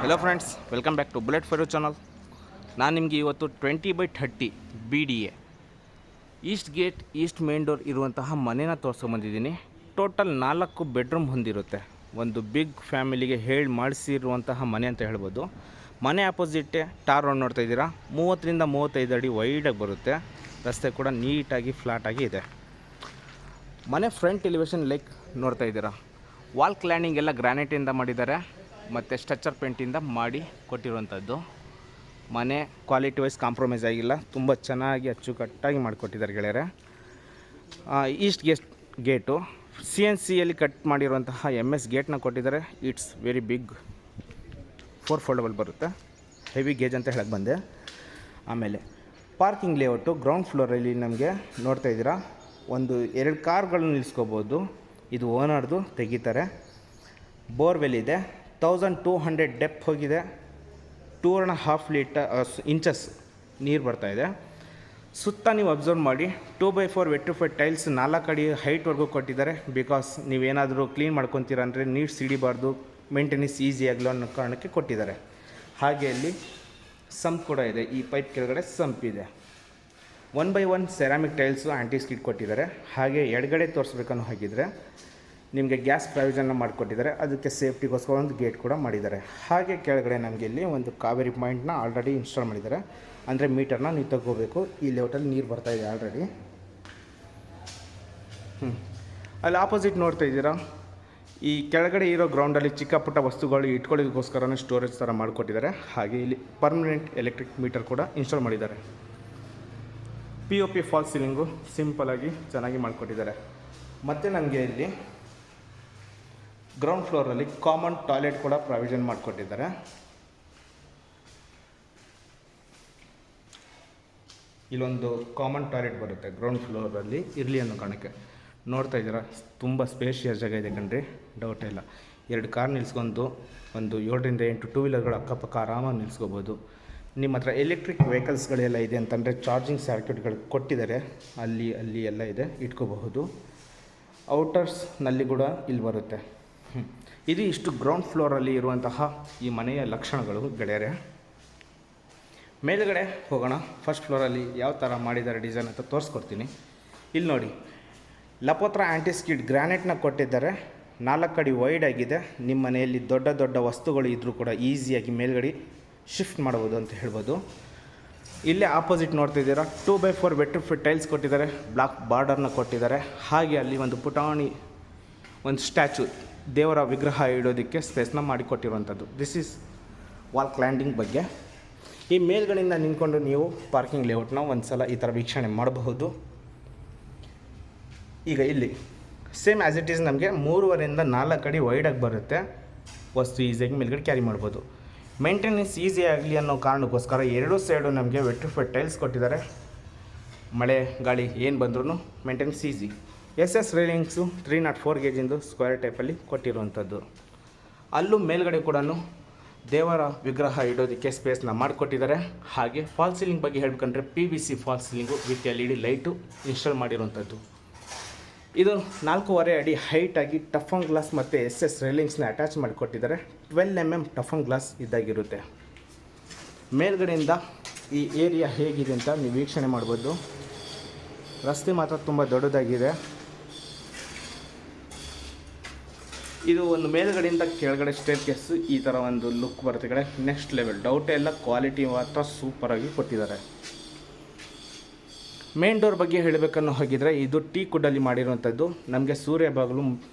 Hello friends, welcome back to Bullet Fire channel. ನಾನು ನಿಮಗೆ ಇವತ್ತು 20/30 BDA east gate east main door ಇರುವಂತಹ ಮನೇನ ತೋರಿಸ್ಕೊಂಬಂದಿದ್ದೀನಿ. ಟೋಟಲ್ 4 ಬೆಡ್ರೂಮ್ ಹೊಂದಿರುತ್ತೆ. ಒಂದು ಬಿಗ್ ಫ್ಯಾಮಿಲಿಗೆ ಹೇಳಿ ಮಾಡಿಸಿರುವಂತಹ ಮನೆ ಅಂತ ಹೇಳ್ಬೋದು. ಮನೆ ಆಪೋಸಿಟ್ಟೆ ಟಾರ್ ರೋಡ್ ನೋಡ್ತಾ ಇದ್ದೀರಾ. 30ರಿಂದ 35 ಅಡಿ ವೈಡಾಗಿ ಬರುತ್ತೆ. ರಸ್ತೆ ಕೂಡ ನೀಟಾಗಿ ಫ್ಲಾಟಾಗಿ ಇದೆ. ಮನೆ ಫ್ರಂಟ್ ಎಲಿವೇಶನ್ ಲೈಕ್ ನೋಡ್ತಾ ಇದ್ದೀರಾ. ವಾಲ್ ಕ್ಲ್ಯಾಂಡಿಂಗ್ ಎಲ್ಲ ಗ್ರಾನೈಟಿಂದ ಮಾಡಿದ್ದಾರೆ ಮತ್ತು ಸ್ಟ್ರಕ್ಚರ್ ಪೇಂಟಿಂದ ಮಾಡಿ ಕೊಟ್ಟಿರುವಂಥದ್ದು. ಮನೆ ಕ್ವಾಲಿಟಿ ವೈಸ್ ಕಾಂಪ್ರಮೈಸ್ ಆಗಿಲ್ಲ, ತುಂಬ ಚೆನ್ನಾಗಿ ಅಚ್ಚುಕಟ್ಟಾಗಿ ಮಾಡಿಕೊಟ್ಟಿದ್ದಾರೆ ಗೆಳೆಯರೆ. ಈಸ್ಟ್ ಗೇಟು CNCಯಲ್ಲಿ ಕಟ್ ಮಾಡಿರುವಂತಹ MS ಗೇಟ್ನ ಕೊಟ್ಟಿದ್ದಾರೆ. ಇಟ್ಸ್ ವೆರಿ ಬಿಗ್, 4 ಫೋಲ್ಡಬಲ್ ಬರುತ್ತೆ. ಹೆವಿ ಗೇಜ್ ಅಂತ ಹೇಳಕ್ಕೆ ಬಂದೆ. ಆಮೇಲೆ ಪಾರ್ಕಿಂಗ್ ಲೇಔಟು ಗ್ರೌಂಡ್ ಫ್ಲೋರಲ್ಲಿ ನಮಗೆ ನೋಡ್ತಾ ಇದ್ದೀರಾ. 2 ಕಾರ್ಗಳನ್ನು ನಿಲ್ಲಿಸ್ಕೋಬೋದು. ಇದು ಓನರ್ದು, ತೆಗಿತಾರೆ. ಬೋರ್ವೆಲ್ ಇದೆ. 1200 ಡೆಪ್ತ್ ಹೋಗಿದೆ. 2.5 ಇಂಚಸ್ ನೀರು ಬರ್ತಾಯಿದೆ. ಸುತ್ತ ನೀವು ಅಬ್ಸರ್ವ್ ಮಾಡಿ 2x4 ವೆಟ್ರಿಫೈಡ್ ಟೈಲ್ಸ್ 4 ಅಡಿ ಹೈಟ್ವರೆಗೂ ಕೊಟ್ಟಿದ್ದಾರೆ. ಬಿಕಾಸ್ ನೀವೇನಾದರೂ ಕ್ಲೀನ್ ಮಾಡ್ಕೊತೀರ ಅಂದರೆ ನೀರು ಸಿಡಿಬಾರ್ದು, ಮೇಂಟೆನೆನ್ಸ್ ಈಸಿ ಆಗಲು ಅನ್ನೋ ಕಾರಣಕ್ಕೆ ಕೊಟ್ಟಿದ್ದಾರೆ. ಹಾಗೆ ಅಲ್ಲಿ ಸಂಪ್ ಕೂಡ ಇದೆ. ಈ ಪೈಪ್ ಕೆಳಗಡೆ ಸಂಪ್ ಇದೆ. 1x1 ಸೆರಾಮಿಕ್ ಟೈಲ್ಸು ಆ್ಯಂಟಿ ಸ್ಕಿಡ್ ಕೊಟ್ಟಿದ್ದಾರೆ. ಹಾಗೆ ಎಡಗಡೆ ತೋರಿಸ್ಬೇಕನ್ನೋ ಹಾಗಿದ್ರೆ ನಿಮಗೆ ಗ್ಯಾಸ್ ಪ್ರಾವಿಷನ್ನ ಮಾಡಿಕೊಟ್ಟಿದ್ದಾರೆ. ಅದಕ್ಕೆ ಸೇಫ್ಟಿಗೋಸ್ಕರ ಒಂದು ಗೇಟ್ ಕೂಡ ಮಾಡಿದ್ದಾರೆ. ಹಾಗೆ ಕೆಳಗಡೆ ನಮಗೆ ಇಲ್ಲಿ ಒಂದು ಕಾವೇರಿ ಪಾಯಿಂಟ್ನ ಆಲ್ರೆಡಿ ಇನ್ಸ್ಟಾಲ್ ಮಾಡಿದ್ದಾರೆ. ಅಂದರೆ ಮೀಟರ್ನ ನೀವು ತಗೋಬೇಕು. ಈ ಲೇಔಟಲ್ಲಿ ನೀರು ಬರ್ತಾಯಿದೆ ಆಲ್ರೆಡಿ. ಅಲ್ಲಿ ಆಪೋಸಿಟ್ ನೋಡ್ತಾ ಇದ್ದೀರಾ. ಈ ಕೆಳಗಡೆ ಇರೋ ಗ್ರೌಂಡಲ್ಲಿ ಚಿಕ್ಕ ಪುಟ್ಟ ವಸ್ತುಗಳು ಇಟ್ಕೊಳ್ಳೋದಕ್ಕೋಸ್ಕರನೇ ಸ್ಟೋರೇಜ್ ಥರ ಮಾಡಿಕೊಟ್ಟಿದ್ದಾರೆ. ಹಾಗೆ ಇಲ್ಲಿ ಪರ್ಮನೆಂಟ್ ಎಲೆಕ್ಟ್ರಿಕ್ ಮೀಟರ್ ಕೂಡ ಇನ್ಸ್ಟಾಲ್ ಮಾಡಿದ್ದಾರೆ. POP ಫಾಲ್ ಸೀಲಿಂಗು ಸಿಂಪಲಾಗಿ ಚೆನ್ನಾಗಿ ಮಾಡಿಕೊಟ್ಟಿದ್ದಾರೆ. ಮತ್ತು ನಮಗೆ ಇಲ್ಲಿ ಗ್ರೌಂಡ್ ಫ್ಲೋರಲ್ಲಿ ಕಾಮನ್ ಟಾಯ್ಲೆಟ್ ಕೂಡ ಪ್ರಾವಿಷನ್ ಮಾಡಿಕೊಟ್ಟಿದ್ದಾರೆ. ಇಲ್ಲೊಂದು ಕಾಮನ್ ಟಾಯ್ಲೆಟ್ ಬರುತ್ತೆ ಗ್ರೌಂಡ್ ಫ್ಲೋರಲ್ಲಿ, ಇರಲಿ ಅನ್ನೋ ಕಾರಣಕ್ಕೆ. ನೋಡ್ತಾ ಇದ್ದೀರಾ, ತುಂಬ ಸ್ಪೇಷಿಯಸ್ ಜಾಗ ಇದೆ ಕಣ್ರಿ, ಡೌಟೇ ಇಲ್ಲ. 2 ಕಾರ್ ನಿಲ್ಸ್ಕೊಂಡು ಒಂದು 7ರಿಂದ 8 ಟೂ ವೀಲರ್ಗಳು ಅಕ್ಕಪಕ್ಕ ಆರಾಮಾಗಿ ನಿಲ್ಸ್ಕೋಬೋದು. ನಿಮ್ಮ ಹತ್ರ ಎಲೆಕ್ಟ್ರಿಕ್ ವೆಹಿಕಲ್ಸ್ಗಳೆಲ್ಲ ಇದೆ ಅಂತಂದರೆ ಚಾರ್ಜಿಂಗ್ ಸರ್ಕ್ಯೂಟ್ಗಳು ಕೊಟ್ಟಿದ್ದಾರೆ. ಅಲ್ಲಿ ಎಲ್ಲ ಇದೆ, ಇಟ್ಕೋಬಹುದು. ಔಟರ್ಸ್ನಲ್ಲಿ ಕೂಡ ಇಲ್ಲಿ ಬರುತ್ತೆ. ಇದು ಇಷ್ಟು ಗ್ರೌಂಡ್ ಫ್ಲೋರಲ್ಲಿ ಇರುವಂತಹ ಈ ಮನೆಯ ಲಕ್ಷಣಗಳು ಗೆಳೆಯರೆ. ಮೇಲುಗಡೆ ಹೋಗೋಣ. ಫಸ್ಟ್ ಫ್ಲೋರಲ್ಲಿ ಯಾವ ಥರ ಮಾಡಿದ್ದಾರೆ ಡಿಸೈನ್ ಅಂತ ತೋರಿಸ್ಕೊಡ್ತೀನಿ. ಇಲ್ಲಿ ನೋಡಿ, ಲಪೋತ್ರ ಆ್ಯಂಟಿ ಸ್ಕಿಡ್ ಗ್ರಾನೈಟ್ನ ಕೊಟ್ಟಿದ್ದಾರೆ. 4 ಅಡಿ ವೈಡ್ ಆಗಿದೆ. ನಿಮ್ಮ ಮನೆಯಲ್ಲಿ ದೊಡ್ಡ ದೊಡ್ಡ ವಸ್ತುಗಳು ಇದ್ದರೂ ಕೂಡ ಈಸಿಯಾಗಿ ಮೇಲ್ಗಡೆ ಶಿಫ್ಟ್ ಮಾಡ್ಬೋದು ಅಂತ ಹೇಳ್ಬೋದು. ಇಲ್ಲೇ ಆಪೋಸಿಟ್ ನೋಡ್ತಿದ್ದೀರಾ 2x4 ವೆಟ್ರಿಫೈಡ್ ಟೈಲ್ಸ್ ಕೊಟ್ಟಿದ್ದಾರೆ. ಬ್ಲಾಕ್ ಬಾರ್ಡರ್ನ ಕೊಟ್ಟಿದ್ದಾರೆ. ಹಾಗೆ ಅಲ್ಲಿ ಒಂದು ಪುಟಾಣಿ ಒಂದು ಸ್ಟ್ಯಾಚು, ದೇವರ ವಿಗ್ರಹ ಇಡೋದಕ್ಕೆ ಸ್ಪೇಸ್ನ ಮಾಡಿಕೊಟ್ಟಿರುವಂಥದ್ದು. ದಿಸ್ ಈಸ್ ವಾಲ್ ಕ್ಲ್ಯಾಂಡಿಂಗ್ ಬಗ್ಗೆ. ಈ ಮೇಲ್ಗಡೆಯಿಂದ ನಿಂತ್ಕೊಂಡು ನೀವು ಪಾರ್ಕಿಂಗ್ ಲೇಔಟ್ನ ಒಂದು ಸಲ ಈ ಥರ ವೀಕ್ಷಣೆ ಮಾಡಬಹುದು. ಈಗ ಇಲ್ಲಿ ಸೇಮ್ ಆ್ಯಸ್ ಇಟ್ ಈಸ್ ನಮಗೆ 3.5ರಿಂದ 4 ಅಡಿ ವೈಡಾಗಿ ಬರುತ್ತೆ. ವಸ್ತು ಈಸಿಯಾಗಿ ಮೇಲ್ಗಡೆ ಕ್ಯಾರಿ ಮಾಡ್ಬೋದು. ಮೇಂಟೆನೆನ್ಸ್ ಈಸಿ ಆಗಲಿ ಅನ್ನೋ ಕಾರಣಕ್ಕೋಸ್ಕರ 2 ಸೈಡು ನಮಗೆ ವೆಟ್ರಿಫೈಡ್ ಟೈಲ್ಸ್ ಕೊಟ್ಟಿದ್ದಾರೆ. ಮಳೆ ಗಾಳಿ ಏನು ಬಂದ್ರೂ ಮೇಂಟೆನೆನ್ಸ್ ಈಸಿ. SS ರೈಲಿಂಗ್ಸು 304 ಗೇಜಿಂದು ಸ್ಕ್ವೇರ್ ಟೈಪಲ್ಲಿ ಕೊಟ್ಟಿರುವಂಥದ್ದು. ಅಲ್ಲೂ ಮೇಲ್ಗಡೆ ಕೂಡ ದೇವರ ವಿಗ್ರಹ ಇಡೋದಕ್ಕೆ ಸ್ಪೇಸ್ನ ಮಾಡಿಕೊಟ್ಟಿದ್ದಾರೆ. ಹಾಗೆ ಫಾಲ್ ಸೀಲಿಂಗ್ ಬಗ್ಗೆ ಹೇಳ್ಬೇಕಂದ್ರೆ PVC fall ceiling with LED light install ಮಾಡಿರುವಂಥದ್ದು. ಇದು 4.5 ಅಡಿ ಹೈಟಾಗಿ ಟಫನ್ ಗ್ಲಾಸ್ ಮತ್ತು SS ರೈಲಿಂಗ್ಸ್ನ ಅಟ್ಯಾಚ್ ಮಾಡಿಕೊಟ್ಟಿದ್ದಾರೆ. 12 mm ಟಫನ್ ಗ್ಲಾಸ್ ಇದ್ದಾಗಿರುತ್ತೆ. ಮೇಲ್ಗಡೆಯಿಂದ ಈ ಏರಿಯಾ ಹೇಗಿದೆ ಅಂತ ನೀವು ವೀಕ್ಷಣೆ ಮಾಡ್ಬೋದು. ರಸ್ತೆ ಮಾತ್ರ ತುಂಬ ದೊಡ್ಡದಾಗಿದೆ. ಇದು ಒಂದು ಮೇಲ್ಗಡೆಯಿಂದ ಕೆಳಗಡೆ ಸ್ಟೇರ್ ಕೇಸು ಈ ಥರ ಒಂದು ಲುಕ್ ಬರುತ್ತೆ ಕಡೆ. ನೆಕ್ಸ್ಟ್ ಲೆವೆಲ್, ಡೌಟೇ ಇಲ್ಲ, ಕ್ವಾಲಿಟಿ ಮಾತ್ರ ಸೂಪರಾಗಿ ಕೊಟ್ಟಿದ್ದಾರೆ. ಮೇನ್ ಡೋರ್ ಬಗ್ಗೆ ಹೇಳಬೇಕನ್ನೋ ಹಾಗಿದ್ರೆ ಇದು ಟೀಕುಡ್ಡಲ್ಲಿ ಮಾಡಿರುವಂಥದ್ದು. ನಮಗೆ ಸೂರ್ಯ ಬಾಗಿಲು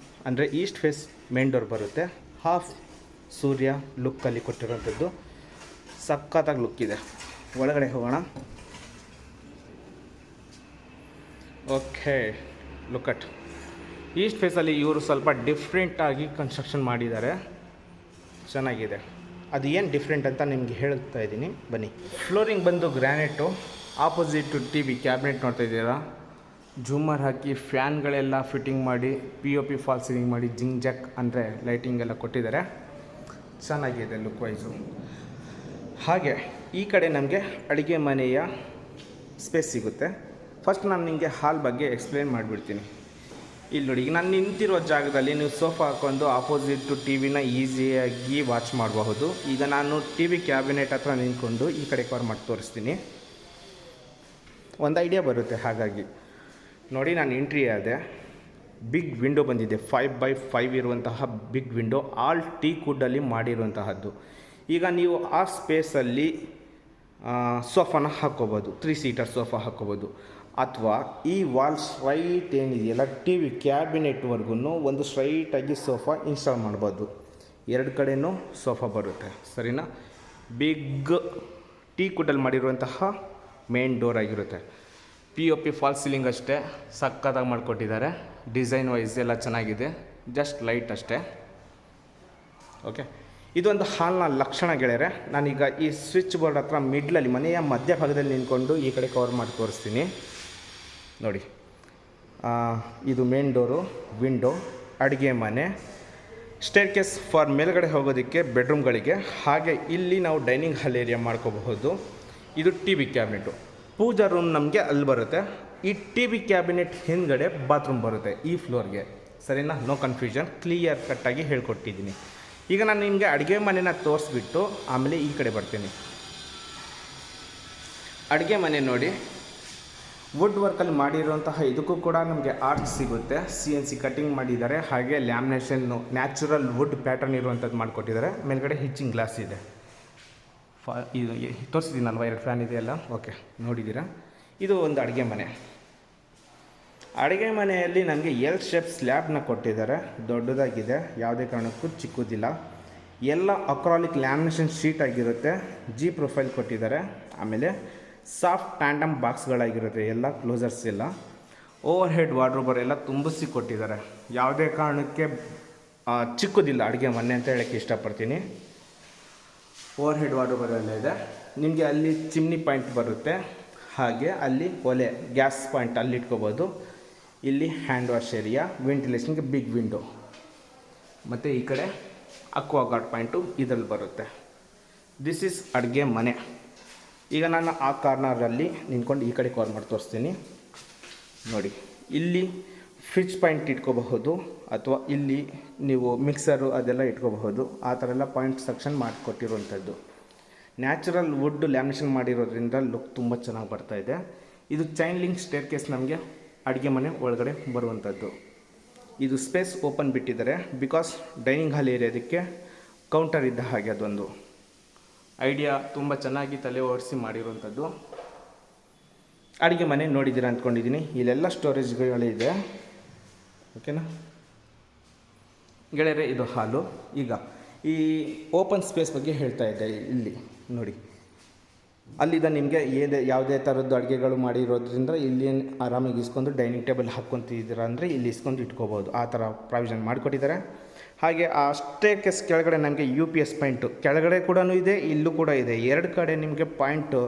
ಅಂದರೆ ಈಸ್ಟ್ ಫೇಸ್ ಮೇನ್ ಡೋರ್ ಬರುತ್ತೆ. ಹಾಫ್ ಸೂರ್ಯ ಲುಕ್ಕಲ್ಲಿ ಕೊಟ್ಟಿರುವಂಥದ್ದು. ಸಖತ್ತಾಗಿ ಲುಕ್ ಇದೆ. ಒಳಗಡೆ ಹೋಗೋಣ. ಓಕೆ, ಲುಕ್ ಅಟ್ ಈಸ್ಟ್ ಫೇಸಲ್ಲಿ ಇವರು ಸ್ವಲ್ಪ ಡಿಫ್ರೆಂಟಾಗಿ ಕನ್ಸ್ಟ್ರಕ್ಷನ್ ಮಾಡಿದ್ದಾರೆ. ಚೆನ್ನಾಗಿದೆ. ಅದು ಏನು ಡಿಫ್ರೆಂಟ್ ಅಂತ ನಿಮಗೆ ಹೇಳ್ತಾ ಇದ್ದೀನಿ, ಬನ್ನಿ. ಫ್ಲೋರಿಂಗ್ ಬಂದು ಗ್ರಾನೈಟು. ಆಪೋಸಿಟ್ TV ಕ್ಯಾಬಿನೆಟ್ ನೋಡ್ತಾ ಇದ್ದೀರಾ. ಜೂಮರ್ ಹಾಕಿ ಫ್ಯಾನ್ಗಳೆಲ್ಲ ಫಿಟ್ಟಿಂಗ್ ಮಾಡಿ POP ಫಾಲ್ ಸೀಲಿಂಗ್ ಮಾಡಿ ಜಿಂಗ್ ಜಾಕ್ ಅಂದರೆ ಲೈಟಿಂಗ್ ಎಲ್ಲ ಕೊಟ್ಟಿದ್ದಾರೆ. ಚೆನ್ನಾಗಿದೆ ಲುಕ್ ವೈಸು. ಹಾಗೆ ಈ ಕಡೆ ನಮಗೆ ಅಡುಗೆ ಮನೆಯ ಸ್ಪೇಸ್ ಸಿಗುತ್ತೆ. ಫಸ್ಟ್ ನಾನು ನಿಮಗೆ ಹಾಲ್ ಬಗ್ಗೆ ಎಕ್ಸ್ಪ್ಲೇನ್ ಮಾಡಿಬಿಡ್ತೀನಿ. ಇಲ್ಲಿ ನೋಡಿ, ಈಗ ನಾನು ನಿಂತಿರೋ ಜಾಗದಲ್ಲಿ ನೀವು ಸೋಫಾ ಹಾಕೊಂಡು ಆಪೋಸಿಟ್ ಟಿ ವಿನ ಈಸಿಯಾಗಿ ವಾಚ್ ಮಾಡಬಹುದು. ಈಗ ನಾನು ಟಿ ವಿ ಕ್ಯಾಬಿನೆಟ್ ಹತ್ರ ನಿಂತ್ಕೊಂಡು ಈ ಕಡೆ ಕವರ್ ಮಾಡಿ ತೋರಿಸ್ತೀನಿ, ಒಂದು ಐಡಿಯಾ ಬರುತ್ತೆ. ಹಾಗಾಗಿ ನೋಡಿ, ನಾನು ಎಂಟ್ರಿ ಆದೆ, ಬಿಗ್ ವಿಂಡೋ ಬಂದಿದೆ, 5x5 ಇರುವಂತಹ ಬಿಗ್ ವಿಂಡೋ, ಆಲ್ ಟೀ ಕುಡ್ಡಲ್ಲಿ ಮಾಡಿರುವಂತಹದ್ದು. ಈಗ ನೀವು ಆ ಸ್ಪೇಸಲ್ಲಿ ಸೋಫಾನ ಹಾಕ್ಕೋಬೋದು, 3 ಸೀಟರ್ ಸೋಫಾ ಹಾಕ್ಕೋಬೋದು. ಅಥವಾ ಈ ವಾಲ್ ಸ್ಟ್ರೈಟ್ ಏನಿದೆಯಲ್ಲ ಟಿ ವಿ ಕ್ಯಾಬಿನೆಟ್ವರೆಗೂ ಒಂದು ಸ್ಟ್ರೈಟಾಗಿ ಸೋಫಾ ಇನ್ಸ್ಟಾಲ್ ಮಾಡ್ಬೋದು. ಎರಡು ಕಡೆಯೂ ಸೋಫಾ ಬರುತ್ತೆ, ಸರಿನಾ. ಬಿಗ್ ಟೀ ಕುಡ್ಡಲ್ಲಿ ಮಾಡಿರುವಂತಹ ಮೇನ್ ಡೋರ್ ಆಗಿರುತ್ತೆ. POP ಫಾಲ್ಸ್ ಸೀಲಿಂಗ್ ಅಷ್ಟೇ, ಸಕ್ಕತ್ತಾಗಿ ಮಾಡಿಕೊಟ್ಟಿದ್ದಾರೆ. ಡಿಸೈನ್ ವೈಸ್ ಎಲ್ಲ ಚೆನ್ನಾಗಿದೆ, ಜಸ್ಟ್ ಲೈಟ್ ಅಷ್ಟೇ. ಓಕೆ, ಇದೊಂದು ಹಾಲ್ನ ಲಕ್ಷಣ ಗೆಳೆಯರೆ. ನಾನೀಗ ಈ ಸ್ವಿಚ್ ಬೋರ್ಡ್ ಹತ್ರ ಮಿಡ್ಲಲ್ಲಿ, ಮನೆಯ ಮಧ್ಯಭಾಗದಲ್ಲಿ ನಿಂತ್ಕೊಂಡು ಈ ಕಡೆ ಕವರ್ ಮಾಡಿ ತೋರಿಸ್ತೀನಿ ನೋಡಿ. ಇದು ಮೇನ್ ಡೋರು, ವಿಂಡೋ, ಅಡುಗೆ ಮನೆ, ಸ್ಟೇರ್ ಕೇಸ್ ಫಾರ್ ಮೇಲ್ಗಡೆ ಹೋಗೋದಕ್ಕೆ ಬೆಡ್ರೂಮ್ಗಳಿಗೆ. ಹಾಗೆ ಇಲ್ಲಿ ನಾವು ಡೈನಿಂಗ್ ಹಾಲ್ ಏರಿಯಾ ಮಾಡ್ಕೋಬಹುದು. ಇದು ಟಿ ವಿ ಕ್ಯಾಬಿನೆಟು. ಪೂಜಾ ರೂಮ್ ನಮಗೆ ಅಲ್ಲಿ ಬರುತ್ತೆ. ಈ ಟಿ ವಿ ಕ್ಯಾಬಿನೆಟ್ ಹಿಂದ್ಗಡೆ ಬಾತ್ರೂಮ್ ಬರುತ್ತೆ ಈ ಫ್ಲೋರ್ಗೆ, ಸರಿನಾ. ನೋ ಕನ್ಫ್ಯೂಷನ್, ಕ್ಲಿಯರ್ ಕಟ್ಟಾಗಿ ಹೇಳ್ಕೊಟ್ಟಿದ್ದೀನಿ. ಈಗ ನಾನು ನಿಮಗೆ ಅಡುಗೆ ಮನೆನ ತೋರಿಸ್ಬಿಟ್ಟು ಆಮೇಲೆ ಈ ಕಡೆ ಬರ್ತೀನಿ. ಅಡುಗೆ ಮನೆ ನೋಡಿ, ವುಡ್ ವರ್ಕಲ್ಲಿ ಮಾಡಿರುವಂತಹ ಇದಕ್ಕೂ ಕೂಡ ನಮಗೆ ಆರ್ಚ್ ಸಿಗುತ್ತೆ. CNC ಕಟ್ಟಿಂಗ್ ಮಾಡಿದ್ದಾರೆ. ಹಾಗೆ ಲ್ಯಾಮಿನೇಷನ್ನು ನ್ಯಾಚುರಲ್ ವುಡ್ ಪ್ಯಾಟರ್ನ್ ಇರುವಂಥದ್ದು ಮಾಡಿಕೊಟ್ಟಿದ್ದಾರೆ. ಮೇಲ್ಗಡೆ ಹಿಚ್ಚಿಂಗ್ ಗ್ಲಾಸ್ ಇದೆ. ಇದು ತೋರಿಸಿದ್ದೀನಲ್ವ, 2 ಫ್ಯಾನ್ ಇದೆಯಲ್ಲ, ಓಕೆ, ನೋಡಿದ್ದೀರಾ. ಇದು ಒಂದು ಅಡುಗೆ ಮನೆ. ಅಡುಗೆ ಮನೆಯಲ್ಲಿ ನನಗೆ L ಶೇಪ್ ಸ್ಲ್ಯಾಬ್ನ ಕೊಟ್ಟಿದ್ದಾರೆ, ದೊಡ್ಡದಾಗಿದೆ, ಯಾವುದೇ ಕಾರಣಕ್ಕೂ ಚಿಕ್ಕದಿಲ್ಲ. ಎಲ್ಲ ಅಕ್ರಾಲಿಕ್ ಲ್ಯಾಮಿನೇಷನ್ ಶೀಟ್ ಆಗಿರುತ್ತೆ. G ಪ್ರೊಫೈಲ್ ಕೊಟ್ಟಿದ್ದಾರೆ. ಆಮೇಲೆ ಸಾಫ್ಟ್ ಟ್ಯಾಂಡಮ್ ಬಾಕ್ಸ್ಗಳಾಗಿರುತ್ತೆ, ಎಲ್ಲ ಕ್ಲೋಸರ್ಸ್ ಎಲ್ಲ. ಓವರ್ ಹೆಡ್ ವಾರ್ಡ್ರೋಬರ್ ಎಲ್ಲ ತುಂಬಿಸಿ ಕೊಟ್ಟಿದ್ದಾರೆ. ಯಾವುದೇ ಕಾರಣಕ್ಕೆ ಚಿಕ್ಕದಿಲ್ಲ ಅಡುಗೆ ಮನೆ ಅಂತ ಹೇಳೋಕ್ಕೆ ಇಷ್ಟಪಡ್ತೀನಿ. ಓವರ್ ಹೆಡ್ ವಾರ್ಡ್ರೋಬರ್ ಎಲ್ಲ ಇದೆ. ನಿಮಗೆ ಅಲ್ಲಿ ಚಿಮ್ನಿ ಪಾಯಿಂಟ್ ಬರುತ್ತೆ. ಹಾಗೆ ಅಲ್ಲಿ ಒಲೆ, ಗ್ಯಾಸ್ ಪಾಯಿಂಟ್ ಅಲ್ಲಿ ಇಟ್ಕೋಬೋದು. ಇಲ್ಲಿ ಹ್ಯಾಂಡ್ ವಾಶ್ ಏರಿಯಾ, ವೆಂಟಿಲೇಷನ್ಗೆ ಬಿಗ್ ವಿಂಡೋ, ಮತ್ತು ಈ ಕಡೆ ಅಕ್ವಾಗಾರ್ಡ್ ಪಾಯಿಂಟು ಇದರಲ್ಲಿ ಬರುತ್ತೆ. ದಿಸ್ ಈಸ್ ಅಡುಗೆ ಮನೆ. ಈಗ ನಾನು ಆ ಕಾರ್ನರಲ್ಲಿ ನಿಂತ್ಕೊಂಡು ಈ ಕಡೆ ಕವರ್ ಮಾಡಿ ತೋರಿಸ್ತೀನಿ ನೋಡಿ. ಇಲ್ಲಿ ಫ್ರಿಜ್ ಪಾಯಿಂಟ್ ಇಟ್ಕೋಬಹುದು, ಅಥವಾ ಇಲ್ಲಿ ನೀವು ಮಿಕ್ಸರು ಅದೆಲ್ಲ ಇಟ್ಕೋಬಹುದು. ಆ ಥರ ಎಲ್ಲ ಪಾಯಿಂಟ್ ಸೆಕ್ಷನ್ ಮಾಡಿಕೊಟ್ಟಿರುವಂಥದ್ದು. ನ್ಯಾಚುರಲ್ ವುಡ್ ಲ್ಯಾಮಿನೇಷನ್ ಮಾಡಿರೋದ್ರಿಂದ ಲುಕ್ ತುಂಬ ಚೆನ್ನಾಗಿ ಬರ್ತಾಯಿದೆ. ಇದು ಚೈನ್ ಲಿಂಕ್ ಸ್ಟೇರ್ ಕೇಸ್ ನಮಗೆ ಅಡುಗೆ ಮನೆ ಒಳಗಡೆ ಬರುವಂಥದ್ದು. ಇದು ಸ್ಪೇಸ್ ಓಪನ್ ಬಿಟ್ಟಿದ್ದಾರೆ, ಬಿಕಾಸ್ ಡೈನಿಂಗ್ ಹಾಲ್ ಏರಿಯೋದಕ್ಕೆ ಕೌಂಟರ್ ಇದ್ದ ಹಾಗೆ ಅದೊಂದು ಐಡಿಯಾ. ತುಂಬ ಚೆನ್ನಾಗಿ ತಲೆ ಓಡಿಸಿ ಮಾಡಿರುವಂಥದ್ದು ಅಡುಗೆ ಮನೆ. ನೋಡಿದ್ದೀರಾ ಅಂದ್ಕೊಂಡಿದ್ದೀನಿ. ಇಲ್ಲೆಲ್ಲ ಸ್ಟೋರೇಜ್ಗಳಿದೆ, ಓಕೆನಾ ಗೆಳೆಯರೆ. ಇದು ಹಾಲು. ಈಗ ಈ ಓಪನ್ ಸ್ಪೇಸ್ ಬಗ್ಗೆ ಹೇಳ್ತಾ ಇದ್ದೆ. ಇಲ್ಲಿ ನೋಡಿ, ಅಲ್ಲಿದ್ದ ನಿಮಗೆ ಯಾವುದೇ ಥರದ್ದು ಅಡುಗೆಗಳು ಮಾಡಿರೋದ್ರಿಂದ ಇಲ್ಲಿ ಆರಾಮಾಗಿ ಇಸ್ಕೊಂಡು ಡೈನಿಂಗ್ ಟೇಬಲ್ ಹಾಕ್ಕೊತಿದ್ದೀರಾ ಅಂದರೆ ಇಲ್ಲಿ ಇಸ್ಕೊಂಡು ಇಟ್ಕೋಬೋದು. ಆ ಥರ ಪ್ರಾವಿಷನ್ ಮಾಡಿಕೊಟ್ಟಿದ್ದಾರೆ. ಹಾಗೆ ಆ ಸ್ಟೇರ್ ಕೇಸ್ ಕೆಳಗಡೆ ನಮಗೆ UPS ಪಾಯಿಂಟು ಕೆಳಗಡೆ ಕೂಡ ಇದೆ, ಇಲ್ಲೂ ಕೂಡ ಇದೆ. 2 ಕಡೆ ನಿಮಗೆ ಪಾಯಿಂಟು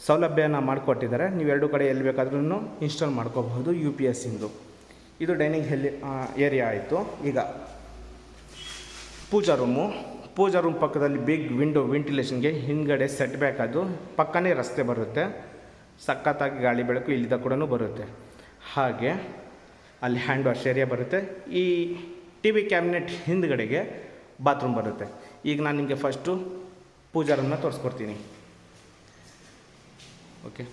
ಸೌಲಭ್ಯನ ಮಾಡಿಕೊಟ್ಟಿದ್ದಾರೆ. ನೀವು 2 ಕಡೆ ಎಲ್ಲಿ ಬೇಕಾದ್ರೂ ಇನ್ಸ್ಟಾಲ್ ಮಾಡ್ಕೋಬಹುದು UPS ಇಂದು. ಇದು ಡೈನಿಂಗ್ ಏರಿಯಾ ಆಯಿತು. ಈಗ ಪೂಜಾ ರೂಮ್ ಪಕ್ಕದಲ್ಲಿ ಬಿಗ್ ವಿಂಡೋ, ವೆಂಟಿಲೇಷನ್ಗೆ ಹಿಂದ್ಗಡೆ ಸೆಟ್ ಬ್ಯಾಕ್, ಅದು ಪಕ್ಕನೇ ರಸ್ತೆ ಬರುತ್ತೆ. ಸಖತ್ತಾಗಿ ಗಾಳಿ ಬೆಳಕು ಇಲ್ಲಿಂದ ಕೂಡ ಬರುತ್ತೆ. ಹಾಗೆ ಅಲ್ಲಿ ಹ್ಯಾಂಡ್ ವಾಶ್ ಏರಿಯಾ ಬರುತ್ತೆ. ಈ ಟಿ ವಿ ಕ್ಯಾಬಿನೆಟ್ ಹಿಂದ್ಗಡೆಗೆ ಬಾತ್ರೂಮ್ ಬರುತ್ತೆ. ಈಗ ನಾನು ನಿಮಗೆ ಫಸ್ಟು ಪೂಜಾ ರೂಮ್ನ ತೋರಿಸ್ಕೊಡ್ತೀನಿ. ಓಕೆ,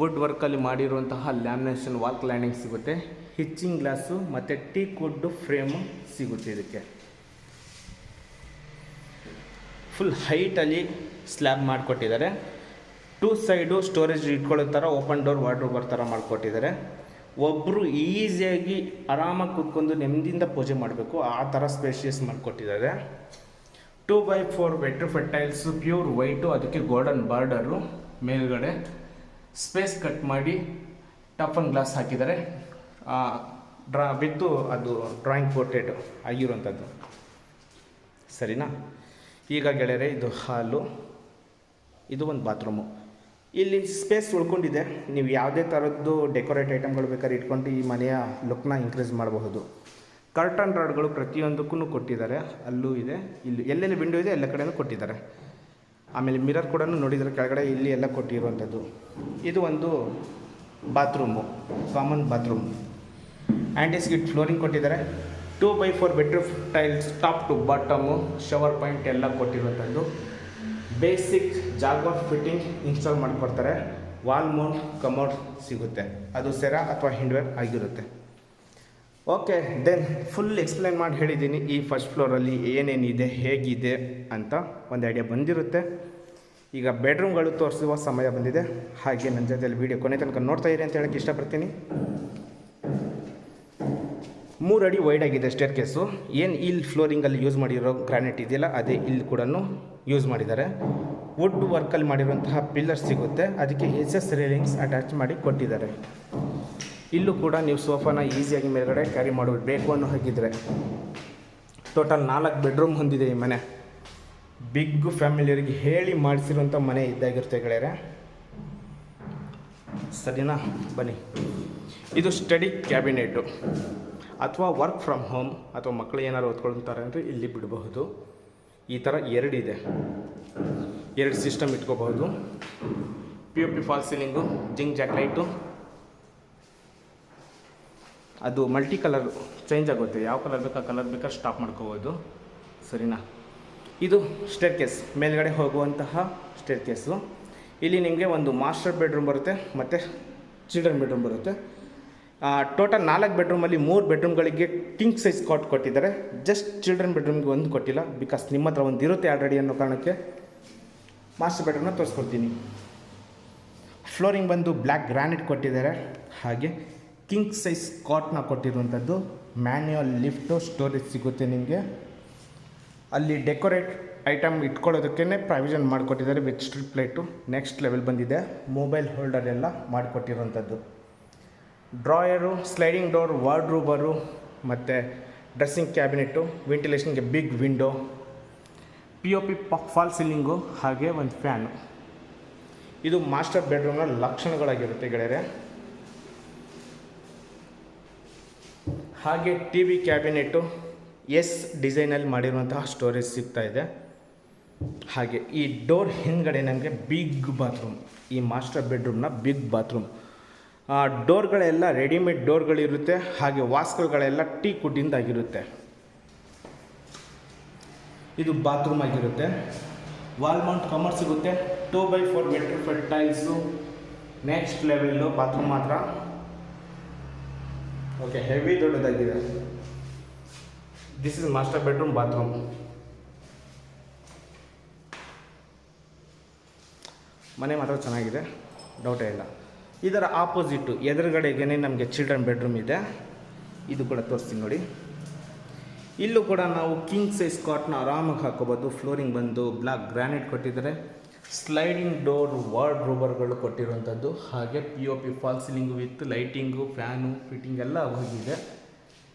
ವುಡ್ ವರ್ಕಲ್ಲಿ ಮಾಡಿರುವಂತಹ ಲ್ಯಾಮಿನೇಷನ್ ವಾಲ್ ಕ್ಲೈಂಡಿಂಗ್ ಸಿಗುತ್ತೆ. ಹಿಚ್ಚಿಂಗ್ ಗ್ಲಾಸು ಮತ್ತು ಟೀ ಕುಡ್ಡು ಫ್ರೇಮು ಸಿಗುತ್ತೆ. ಇದಕ್ಕೆ ಫುಲ್ ಹೈಟಲ್ಲಿ ಸ್ಲ್ಯಾಬ್ ಮಾಡಿಕೊಟ್ಟಿದ್ದಾರೆ. 2 ಸೈಡು ಸ್ಟೋರೇಜ್ ಇಟ್ಕೊಳ್ಳೋ ಥರ ಓಪನ್ ಡೋರ್ ವಾರ್ಡ್ರೋಬರ್ ಥರ ಮಾಡಿಕೊಟ್ಟಿದ್ದಾರೆ. ಒಬ್ಬರು ಈಸಿಯಾಗಿ ಆರಾಮಾಗಿ ಕೂತ್ಕೊಂಡು ನೆಮ್ಮದಿಯಿಂದ ಪೂಜೆ ಮಾಡಬೇಕು, ಆ ಥರ ಸ್ಪೇಷಿಯಸ್ ಮಾಡಿಕೊಟ್ಟಿದ್ದಾರೆ. 2x4 vitrified tiles, pure white, ಅದಕ್ಕೆ ಗೋಲ್ಡನ್ ಬಾರ್ಡರು. ಮೇಲ್ಗಡೆ ಸ್ಪೇಸ್ ಕಟ್ ಮಾಡಿ ಟಫನ್ ಗ್ಲಾಸ್ ಹಾಕಿದ್ದಾರೆ. ಬಿತ್ತು ಅದು ಡ್ರಾಯಿಂಗ್ ಪೋರ್ಟ್ರೇಟ್ ಆಗಿರುವಂಥದ್ದು, ಸರಿನಾ. ಈಗ ಗೆಳೆಯರೆ, ಇದು ಹಾಲು, ಇದು ಒಂದು ಬಾತ್ರೂಮು. ಇಲ್ಲಿ ಸ್ಪೇಸ್ ಉಳ್ಕೊಂಡಿದೆ. ನೀವು ಯಾವುದೇ ಥರದ್ದು ಡೆಕೋರೇಟ್ ಐಟಮ್ಗಳು ಬೇಕಾದ್ರೆ ಇಟ್ಕೊಂಡು ಈ ಮನೆಯ ಲುಕ್ನ ಇನ್ಕ್ರೀಸ್ ಮಾಡಬಹುದು. ಕರ್ಟನ್ ರಾಡ್ಗಳು ಪ್ರತಿಯೊಂದಕ್ಕೂ ಕೊಟ್ಟಿದ್ದಾರೆ. ಅಲ್ಲೂ ಇದೆ, ಇಲ್ಲಿ ಎಲ್ಲೆಲ್ಲಿ ವಿಂಡೋ ಇದೆ ಎಲ್ಲ ಕಡೆಯೂ ಕೊಟ್ಟಿದ್ದಾರೆ. ಆಮೇಲೆ ಮಿರರ್ ಕೂಡ ನೋಡಿದರೆ ಕೆಳಗಡೆ ಇಲ್ಲಿ ಎಲ್ಲ ಕೊಟ್ಟಿರುವಂಥದ್ದು. ಇದು ಒಂದು bathroom, common bathroom. Anti skid flooring ಕೊಟ್ಟಿದ್ದಾರೆ. 2x4 bedroom tiles top to bottom, shower point ಎಲ್ಲ ಕೊಟ್ಟಿರುವಂಥದ್ದು. ಬೇಸಿಕ್ ಜಾಗ್ವಾರ್ ಫಿಟ್ಟಿಂಗ್ ಇನ್ಸ್ಟಾಲ್ ಮಾಡಿಕೊಡ್ತಾರೆ. ವಾಲ್ ಮೌಂಟ್ ಕಮೋಡ್ ಸಿಗುತ್ತೆ, ಅದು ಸೆರಾ ಅಥವಾ ಹಿಂಡ್ವೇರ್ ಆಗಿರುತ್ತೆ. ಓಕೆ, ದೆನ್ ಫುಲ್ ಎಕ್ಸ್ಪ್ಲೈನ್ ಮಾಡಿ ಹೇಳಿದ್ದೀನಿ ಈ ಫಸ್ಟ್ ಫ್ಲೋರಲ್ಲಿ ಏನೇನಿದೆ, ಹೇಗಿದೆ ಅಂತ ಒಂದು ಐಡಿಯಾ ಬಂದಿರುತ್ತೆ. ಈಗ ಬೆಡ್ರೂಮ್ಗಳು ತೋರಿಸುವ ಸಮಯ ಬಂದಿದೆ. ಹಾಗೆ ನನ್ನ ಜೊತೆಯಲ್ಲಿ ವೀಡಿಯೋ ಕೊನೆ ತನಕ ನೋಡ್ತಾ ಇರಿ ಅಂತ ಹೇಳೋಕ್ಕೆ ಇಷ್ಟಪಡ್ತೀನಿ. 3 ಅಡಿ ವೈಡ್ ಆಗಿದೆ ಸ್ಟೇರ್ ಕೇಸು. ಏನು ಇಲ್ಲಿ ಫ್ಲೋರಿಂಗಲ್ಲಿ ಯೂಸ್ ಮಾಡಿರೋ ಗ್ರಾನೈಟ್ ಇದೆಯಲ್ಲ, ಅದೇ ಇಲ್ಲಿ ಕೂಡ ಯೂಸ್ ಮಾಡಿದ್ದಾರೆ. ವುಡ್ ವರ್ಕಲ್ಲಿ ಮಾಡಿರುವಂತಹ ಪಿಲ್ಲರ್ ಸಿಗುತ್ತೆ, ಅದಕ್ಕೆ SS ರೇಲಿಂಗ್ಸ್ ಅಟ್ಯಾಚ್ ಮಾಡಿ ಕೊಟ್ಟಿದ್ದಾರೆ. ಇಲ್ಲೂ ಕೂಡ ನೀವು ಸೋಫಾನ ಈಸಿಯಾಗಿ ಮೇಲ್ಗಡೆ ಕ್ಯಾರಿ ಮಾಡೋದು ಬೇಕು ಅನ್ನೋ ಹಾಗಿದ್ರೆ. ಟೋಟಲ್ 4 ಬೆಡ್ರೂಮ್ ಹೊಂದಿದೆ ಈ ಮನೆ. ಬಿಗ್ ಫ್ಯಾಮಿಲಿಯವರಿಗೆ ಹೇಳಿ ಮಾಡಿಸಿರುವಂಥ ಮನೆ ಇದ್ದಾಗಿರುತ್ತೆ ಗೆಳೆಯರೆ. ಸರಿನಾ? ಬನ್ನಿ. ಇದು ಸ್ಟಡಿ ಕ್ಯಾಬಿನೆಟು ಅಥವಾ ವರ್ಕ್ ಫ್ರಮ್ ಹೋಮ್ ಅಥವಾ ಮಕ್ಕಳು ಏನಾದ್ರು ಓದ್ಕೊಳ್ತಾರೆ ಅಂದರೆ ಇಲ್ಲಿ ಬಿಡಬಹುದು. ಈ ಥರ 2 ಇದೆ, 2 ಸಿಸ್ಟಮ್ ಇಟ್ಕೋಬಹುದು. POP ಫಾಲ್ ಸೀಲಿಂಗು, ಜಿಂಗ್ ಜಾಕ್ ಲೈಟು, ಅದು ಮಲ್ಟಿ ಕಲರ್ ಚೇಂಜ್ ಆಗುತ್ತೆ. ಯಾವ ಕಲರ್ ಬೇಕಾ ಕಲರ್ ಬೇಕಾದ್ರೆ ಸ್ಟಾಪ್ ಮಾಡ್ಕೋಬೋದು. ಸರಿನಾ? ಇದು ಸ್ಟೇರ್ ಕೇಸ್, ಮೇಲ್ಗಡೆ ಹೋಗುವಂತಹ ಸ್ಟೇರ್ ಕೇಸು. ಇಲ್ಲಿ ನಿಮಗೆ ಒಂದು ಮಾಸ್ಟರ್ ಬೆಡ್ರೂಮ್ ಬರುತ್ತೆ ಮತ್ತು ಚಿಲ್ಡ್ರನ್ ಬೆಡ್ರೂಮ್ ಬರುತ್ತೆ. ಟೋಟಲ್ 4 ಬೆಡ್ರೂಮಲ್ಲಿ 3 ಬೆಡ್ರೂಮ್ಗಳಿಗೆ ಕಿಂಗ್ ಸೈಜ್ ಕಾಟ್ ಕೊಟ್ಟಿದ್ದಾರೆ. ಜಸ್ಟ್ ಚಿಲ್ಡ್ರನ್ ಬೆಡ್ರೂಮ್ಗೆ ಒಂದು ಕೊಟ್ಟಿಲ್ಲ, ಬಿಕಾಸ್ ನಿಮ್ಮ ಹತ್ರ ಒಂದು ಇರುತ್ತೆ ಆಲ್ರೆಡಿ ಅನ್ನೋ ಕಾರಣಕ್ಕೆ ಮಾಸ್ಟರ್ ಬೆಡ್ರೂಮ್ನ ತೋರಿಸ್ಕೊಡ್ತೀನಿ. ಫ್ಲೋರಿಂಗ್ ಬಂದು ಬ್ಲ್ಯಾಕ್ ಗ್ರಾನೈಟ್ ಕೊಟ್ಟಿದ್ದಾರೆ. ಹಾಗೆ ಕಿಂಗ್ ಸೈಜ್ ಕಾಟ್ನ ಕೊಟ್ಟಿರುವಂಥದ್ದು. ಮ್ಯಾನ್ಯುವಲ್ ಲಿಫ್ಟು, ಸ್ಟೋರೇಜ್ ಸಿಗುತ್ತೆ ನಿಮಗೆ. ಅಲ್ಲಿ ಡೆಕೋರೇಟ್ ಐಟಮ್ ಇಟ್ಕೊಳ್ಳೋದಕ್ಕೇ ಪ್ರಾವಿಷನ್ ಮಾಡಿಕೊಟ್ಟಿದ್ದಾರೆ with strip light. Next level ಬಂದಿದೆ. ಮೊಬೈಲ್ ಹೋಲ್ಡರ್ ಎಲ್ಲ ಮಾಡಿಕೊಟ್ಟಿರುವಂಥದ್ದು. ಡ್ರಾಯರು, ಸ್ಲೈಡಿಂಗ್ ಡೋರ್, ವಾರ್ಡ್ರೂಬರು ಮತ್ತು ಡ್ರೆಸ್ಸಿಂಗ್ ಕ್ಯಾಬಿನೆಟ್ಟು, ವೆಂಟಿಲೇಷನ್ಗೆ big window, POP fall ceiling, ಹಾಗೆ ಒಂದು ಫ್ಯಾನು. ಇದು ಮಾಸ್ಟರ್ ಬೆಡ್ರೂಮ್ನ ಲಕ್ಷಣಗಳಾಗಿರುತ್ತೆ ಗೆಳೆಯರೆ. ಹಾಗೆ TV ಕ್ಯಾಬಿನೆಟ್ಟು S ಡಿಸೈನಲ್ಲಿ ಮಾಡಿರುವಂತಹ ಸ್ಟೋರೇಜ್ ಸಿಗ್ತಾ ಇದೆ. ಹಾಗೆ ಈ ಡೋರ್ ಹಿಂದ್ಗಡೆ ನಮಗೆ ಬಿಗ್ ಬಾತ್ರೂಮ್, ಈ ಮಾಸ್ಟರ್ ಬೆಡ್ರೂಮ್ನ ಬಿಗ್ ಬಾತ್ರೂಮ್. ಡೋರ್ಗಳೆಲ್ಲ ರೆಡಿಮೇಡ್ ಡೋರ್ಗಳಿರುತ್ತೆ. ಹಾಗೆ ವಾಸ್ಕಲ್ಗಳೆಲ್ಲ ಟೀಕ್ ವುಡ್ಡಿಂದಾಗಿರುತ್ತೆ. ಇದು ಬಾತ್ರೂಮ್ ಆಗಿರುತ್ತೆ. ವಾಲ್ ಮೌಂಟ್ ಕಮರ್ ಸಿಗುತ್ತೆ. 2x4 bedroom tiles. Next level bathroom ಮಾತ್ರ ಓಕೆ, ಹೆವಿ ದೊಡ್ಡದಾಗಿದೆ. This is master bedroom bathroom. ಮನೆ ಮಾತ್ರ ಚೆನ್ನಾಗಿದೆ, ಡೌಟೇ ಇಲ್ಲ. ಇದರ ಆಪೋಸಿಟ್ಟು ಎದುರುಗಡೆಗೇ ನಮಗೆ ಚಿಲ್ಡ್ರನ್ ಬೆಡ್ರೂಮ್ ಇದೆ. ಇದು ಕೂಡ ತೋರಿಸ್ತೀನಿ ನೋಡಿ. ಇಲ್ಲೂ ಕೂಡ ನಾವು ಕಿಂಗ್ ಸೈಜ್ ಕಾಟ್ನ ಆರಾಮಾಗಿ ಹಾಕೋಬೋದು. ಫ್ಲೋರಿಂಗ್ ಬಂದು ಬ್ಲ್ಯಾಕ್ ಗ್ರಾನೈಟ್ ಕೊಟ್ಟಿದ್ದಾರೆ. ಸ್ಲೈಡಿಂಗ್ ಡೋರ್, ವಾರ್ಡ್ರೋಬರ್ಗಳು ಕೊಟ್ಟಿರುವಂಥದ್ದು. ಹಾಗೆ POP fall ceiling with lighting, fan, fitting ಎಲ್ಲ ಹೋಗಿದೆ.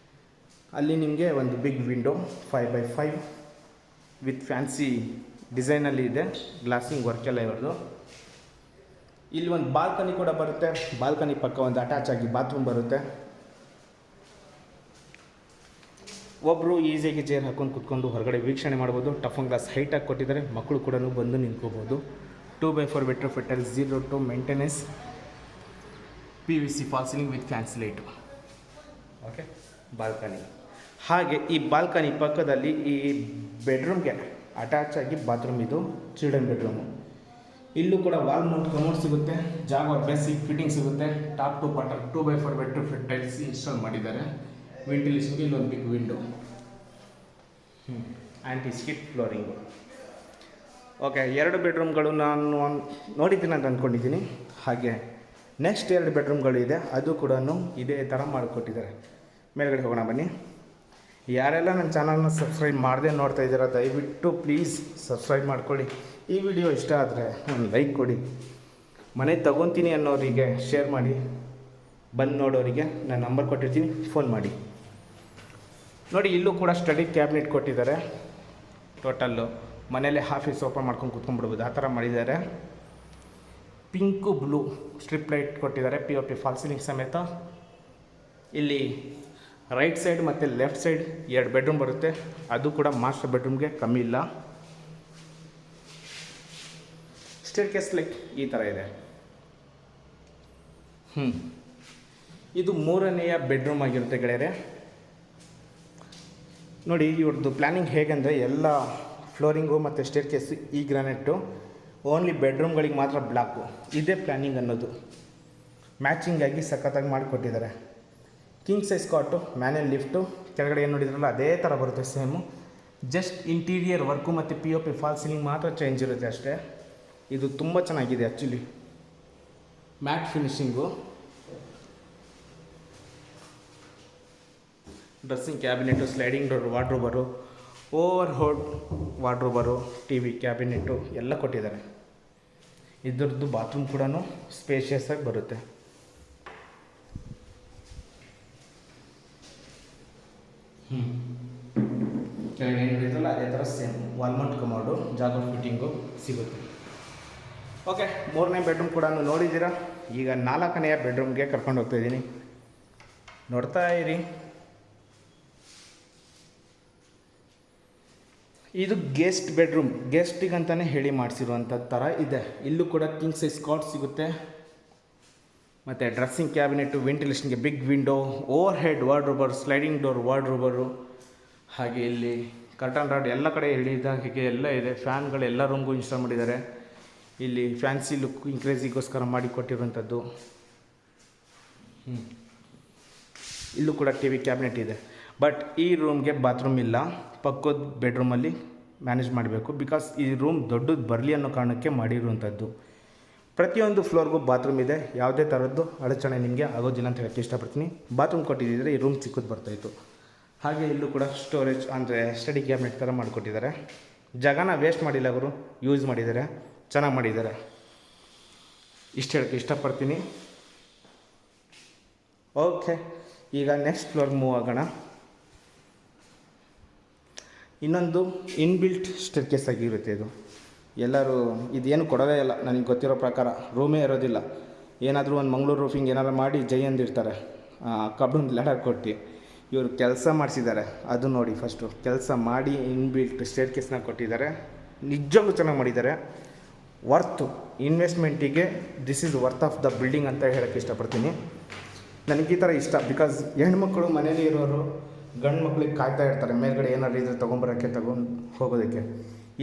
ಅಲ್ಲಿ ನಿಮಗೆ ಒಂದು big window 5x5 with fancy ಡಿಸೈನಲ್ಲಿ ಇದೆ. ಗ್ಲಾಸಿಂಗ್ ವರ್ಕ್ ಎಲ್ಲ ಇರೋದು. ಇಲ್ಲಿ ಒಂದು ಬಾಲ್ಕನಿ ಕೂಡ ಬರುತ್ತೆ. ಬಾಲ್ಕನಿ ಪಕ್ಕ ಒಂದು ಅಟ್ಯಾಚ್ ಆಗಿ ಬಾತ್ರೂಮ್ ಬರುತ್ತೆ. ಒಬ್ಬರು ಈಸಿಯಾಗಿ ಚೇರ್ ಹಾಕೊಂಡು ಕುತ್ಕೊಂಡು ಹೊರಗಡೆ ವೀಕ್ಷಣೆ ಮಾಡ್ಬೋದು. ಟಫನ್ ಗ್ಲಾಸ್ ಹೈಟಾಗಿ ಕೊಟ್ಟಿದ್ದಾರೆ, ಮಕ್ಕಳು ಕೂಡ ಬಂದು ನಿಂತ್ಕೋಬೋದು. 2x4 bedroom fitter, 0 to maintenance, PVC fall ceiling with fancy light. Okay, balcony. ಹಾಗೆ ಈ ಬಾಲ್ಕನಿ ಪಕ್ಕದಲ್ಲಿ ಈ ಬೆಡ್ರೂಮ್ಗೆ ಅಟ್ಯಾಚ್ ಆಗಿ ಬಾತ್ರೂಮ್, ಇದು ಚಿಲ್ಡ್ರನ್ ಬೆಡ್ರೂಮು. ಇಲ್ಲೂ ಕೂಡ ವಾಲ್ ಮೌಂಟ್ ಕಮೋಡ್ ಸಿಗುತ್ತೆ. ಜಾಗ್ವಾರ್ ಬೇಸಿಕ್ ಫಿಟ್ಟಿಂಗ್ ಸಿಗುತ್ತೆ. Top to bottom 2x4 bedroom fit tiles install ಮಾಡಿದ್ದಾರೆ. ವೆಂಟಿಲೇಷನ್ಗೆ ಇಲ್ಲೊಂದು big window. Anti skid flooring. Okay, 2 ಬೆಡ್ರೂಮ್ಗಳು ನಾನು ನೋಡಿದ್ದೀನಿ ಅಂತ ಅಂದ್ಕೊಂಡಿದ್ದೀನಿ. ಹಾಗೆ ನೆಕ್ಸ್ಟ್ 2 ಬೆಡ್ರೂಮ್ಗಳು ಇದೆ, ಅದು ಕೂಡ ಇದೇ ಥರ ಮಾಡಿಕೊಟ್ಟಿದ್ದಾರೆ. ಮೇಲ್ಗಡೆ ಹೋಗೋಣ ಬನ್ನಿ. ಯಾರೆಲ್ಲ ನನ್ನ ಚಾನಲ್ನ ಸಬ್ಸ್ಕ್ರೈಬ್ ಮಾಡದೆ ನೋಡ್ತಾ ಇದ್ದೀರಾ, ದಯವಿಟ್ಟು ಪ್ಲೀಸ್ ಸಬ್ಸ್ಕ್ರೈಬ್ ಮಾಡ್ಕೊಳ್ಳಿ. ಈ ವಿಡಿಯೋ ಇಷ್ಟ ಆದರೆ ಒಂದು ಲೈಕ್ ಕೊಡಿ. ಮನೆ ತಗೊತೀನಿ ಅನ್ನೋರಿಗೆ ಶೇರ್ ಮಾಡಿ. ಬಂದು ನೋಡೋರಿಗೆ ನಾನು ನಂಬರ್ ಕೊಟ್ಟಿರ್ತೀನಿ, ಫೋನ್ ಮಾಡಿ. ನೋಡಿ, ಇಲ್ಲೂ ಕೂಡ ಸ್ಟಡಿ ಕ್ಯಾಬಿನೆಟ್ ಕೊಟ್ಟಿದ್ದಾರೆ. ಟೋಟಲ್ಲು ಮನೇಲಿ ಆಫೀಸ್ ಓಪನ್ ಮಾಡ್ಕೊಂಡು ಕೂತ್ಕೊಂಡ್ಬಿಡ್ಬೋದು, ಆ ಥರ ಮಾಡಿದ್ದಾರೆ. ಪಿಂಕು ಬ್ಲೂ ಸ್ಟ್ರಿಪ್ ಲೈಟ್ ಕೊಟ್ಟಿದ್ದಾರೆ. POP ಫಾಲ್ ಸೀಲಿಂಗ್ ಸಮೇತ. ಇಲ್ಲಿ ರೈಟ್ ಸೈಡ್ ಮತ್ತು ಲೆಫ್ಟ್ ಸೈಡ್ 2 ಬೆಡ್ರೂಮ್ ಬರುತ್ತೆ. ಅದು ಕೂಡ ಮಾಸ್ಟರ್ ಬೆಡ್ರೂಮ್ಗೆ ಕಮ್ಮಿ ಇಲ್ಲ. ಸ್ಟೇರ್ ಕೇಸ್ ಲೈಕ್ ಈ ಥರ ಇದೆ. ಇದು 3ನೇಯ ಬೆಡ್ರೂಮ್ ಆಗಿರುತ್ತೆ ಗೆಳೆಯರೆ. ನೋಡಿ ಇವ್ರದ್ದು ಪ್ಲ್ಯಾನಿಂಗ್ ಹೇಗೆಂದರೆ ಎಲ್ಲ ಫ್ಲೋರಿಂಗು ಮತ್ತು ಸ್ಟೇರ್ ಕೇಸು ಈ ಗ್ರಾನೈಟು, ಓನ್ಲಿ ಬೆಡ್ರೂಮ್ಗಳಿಗೆ ಮಾತ್ರ ಬ್ಲಾಕು. ಇದೇ ಪ್ಲ್ಯಾನಿಂಗ್ ಅನ್ನೋದು. ಮ್ಯಾಚಿಂಗಾಗಿ ಸಖತ್ತಾಗಿ ಮಾಡಿಕೊಟ್ಟಿದ್ದಾರೆ. King size cot, manual lift, ಕೆಳಗಡೆ ಏನು ನೋಡಿದ್ರಲ್ಲ ಅದೇ ಥರ ಬರುತ್ತೆ ಸೇಮು. ಜಸ್ಟ್ ಇಂಟೀರಿಯರ್ ವರ್ಕು ಮತ್ತು POP ಫಾಲ್ ಸೀಲಿಂಗ್ ಮಾತ್ರ ಚೇಂಜ್ ಇರುತ್ತೆ ಅಷ್ಟೇ. ಇದು ತುಂಬ ಚೆನ್ನಾಗಿದೆ actually. Matte finishing, dressing cabinet, sliding door, wardrobe, overhead wardrobe, TV cabinet ಎಲ್ಲ ಕೊಟ್ಟಿದ್ದಾರೆ. ಇದರದ್ದು ಬಾತ್ರೂಮ್ ಕೂಡ ಸ್ಪೇಷಿಯಸ್ ಆಗಿ ಬರುತ್ತೆ. ಕೆಳಗೆ ಏನು ಹೇಳಿದ್ರಲ್ಲ ಅದೇ ಥರ ಸೇಮ್ ವಾಲ್ಮೌಂಟ್ ಕಮೋಡು, ಜಾಗ ಫಿಟ್ಟಿಂಗು ಸಿಗುತ್ತೆ. ಓಕೆ, 3ನೇ ಬೆಡ್ರೂಮ್ ಕೂಡ ನೋಡಿದ್ದೀರಾ. ಈಗ 4ನೇಯ ಬೆಡ್ರೂಮ್ಗೆ ಕರ್ಕೊಂಡು ಹೋಗ್ತಾಯಿದ್ದೀನಿ, ನೋಡ್ತಾ ಇರಿ. ಇದು ಗೆಸ್ಟ್ ಬೆಡ್ರೂಮ್, ಗೆಸ್ಟಿಗಂತಲೇ ಹೇಳಿ ಮಾಡಿಸಿರುವಂಥ ಥರ ಇದೆ. ಇಲ್ಲೂ ಕೂಡ ಕಿಂಗ್ ಸೈಜ್ ಕಾಟ್ ಸಿಗುತ್ತೆ, ಮತ್ತು ಡ್ರೆಸ್ಸಿಂಗ್ ಕ್ಯಾಬಿನೆಟು, ವೆಂಟಿಲೇಷನ್ಗೆ big window, overhead wardrobe, sliding door wardrobe, ಹಾಗೆ ಇಲ್ಲಿ ಕರ್ಟನ್ ರಾಡ್ ಎಲ್ಲ ಕಡೆ ಹೀಗೆ ಎಲ್ಲ ಇದೆ. ಫ್ಯಾನ್ಗಳು ಎಲ್ಲ ರೂಮ್ಗೂ ಇನ್ಸ್ಟಾಲ್ ಮಾಡಿದ್ದಾರೆ. ಇಲ್ಲಿ ಫ್ಯಾನ್ಸಿ ಲುಕ್ ಇನ್ಕ್ರೇಜಿಗೋಸ್ಕರ ಮಾಡಿ ಕೊಟ್ಟಿರುವಂಥದ್ದು. ಇಲ್ಲೂ ಕೂಡ TV ಕ್ಯಾಬಿನೆಟ್ ಇದೆ. ಬಟ್ ಈ ರೂಮ್ಗೆ ಬಾತ್ರೂಮ್ ಇಲ್ಲ, ಪಕ್ಕದ ಬೆಡ್ರೂಮಲ್ಲಿ ಮ್ಯಾನೇಜ್ ಮಾಡಬೇಕು. ಬಿಕಾಸ್ ಈ ರೂಮ್ ದೊಡ್ಡದು ಬರಲಿ ಅನ್ನೋ ಕಾರಣಕ್ಕೆ ಮಾಡಿರುವಂಥದ್ದು. ಪ್ರತಿಯೊಂದು ಫ್ಲೋರ್ಗೂ ಬಾತ್ರೂಮ್ ಇದೆ. ಯಾವುದೇ ಥರದ್ದು ಅಡಚಣೆ ನಿಮಗೆ ಆಗೋದಿಲ್ಲ ಅಂತ ಹೇಳೋಕ್ಕೆ ಇಷ್ಟಪಡ್ತೀನಿ. ಬಾತ್ರೂಮ್ ಕೊಟ್ಟಿದ್ದರೆ ಈ ರೂಮ್ ಚಿಕ್ಕದು ಬರ್ತಾಯಿತ್ತು. ಹಾಗೆ ಇಲ್ಲೂ ಕೂಡ ಸ್ಟೋರೇಜ್ ಅಂದರೆ ಸ್ಟಡಿ ಕ್ಯಾಬಿನೆಟ್ ಥರ ಮಾಡಿಕೊಟ್ಟಿದ್ದಾರೆ. ಜಾಗನ ವೇಸ್ಟ್ ಮಾಡಿಲ್ಲ, ಅವರು ಯೂಸ್ ಮಾಡಿದ್ದಾರೆ, ಚೆನ್ನಾಗಿ ಮಾಡಿದ್ದಾರೆ. ಇಷ್ಟು ಹೇಳೋಕ್ಕೆ ಇಷ್ಟಪಡ್ತೀನಿ. ಓಕೆ, ಈಗ ನೆಕ್ಸ್ಟ್ ಫ್ಲೋರ್ಗೆ ಮೂವ್ ಆಗೋಣ. ಇನ್ನೊಂದು ಇನ್ಬಿಲ್ಟ್ ಸ್ಟೇರ್ಕೇಸ್ ಆಗಿರುತ್ತೆ ಇದು. ಎಲ್ಲರೂ ಇದೇನು ಕೊಡೋದೇ ಇಲ್ಲ ನನಗೆ ಗೊತ್ತಿರೋ ಪ್ರಕಾರ. ರೂಮೇ ಇರೋದಿಲ್ಲ. ಏನಾದರೂ ಒಂದು ಮಂಗಳೂರು ರೂಫಿಂಗ್ ಏನಾರು ಮಾಡಿ ಜೈ ಅಂದಿರ್ತಾರೆ, ಕಬ್ಬನ್ ಲ್ಯಾಡರ್ ಕೊಟ್ಟು. ಇವರು ಕೆಲಸ ಮಾಡಿಸಿದ್ದಾರೆ, ಅದು ನೋಡಿ. ಫಸ್ಟು ಕೆಲಸ ಮಾಡಿ ಇನ್ಬಿಲ್ಟ್ ಸ್ಟೇರ್ಕೇಸ್ನ ಕೊಟ್ಟಿದ್ದಾರೆ. ನಿಜವಾಗ್ಲೂ ಚೆನ್ನಾಗಿ ಮಾಡಿದ್ದಾರೆ. ವರ್ತು ಇನ್ವೆಸ್ಟ್ಮೆಂಟಿಗೆ this is worth of the building ಅಂತ ಹೇಳೋಕ್ಕೆ ಇಷ್ಟಪಡ್ತೀನಿ. ನನಗೆ ಈ ಥರ ಇಷ್ಟ. ಬಿಕಾಸ್ ಹೆಣ್ಮಕ್ಳು ಮನೇಲಿ ಇರೋರು ಗಂಡು ಮಕ್ಳಿಗೆ ಕಾಯ್ತಾ ಇರ್ತಾರೆ, ಮೇಲ್ಗಡೆ ಏನಾದ್ರು ಇದ್ರೆ ತೊಗೊಂಬರೋಕ್ಕೆ ತಗೊಂಡು ಹೋಗೋದಕ್ಕೆ.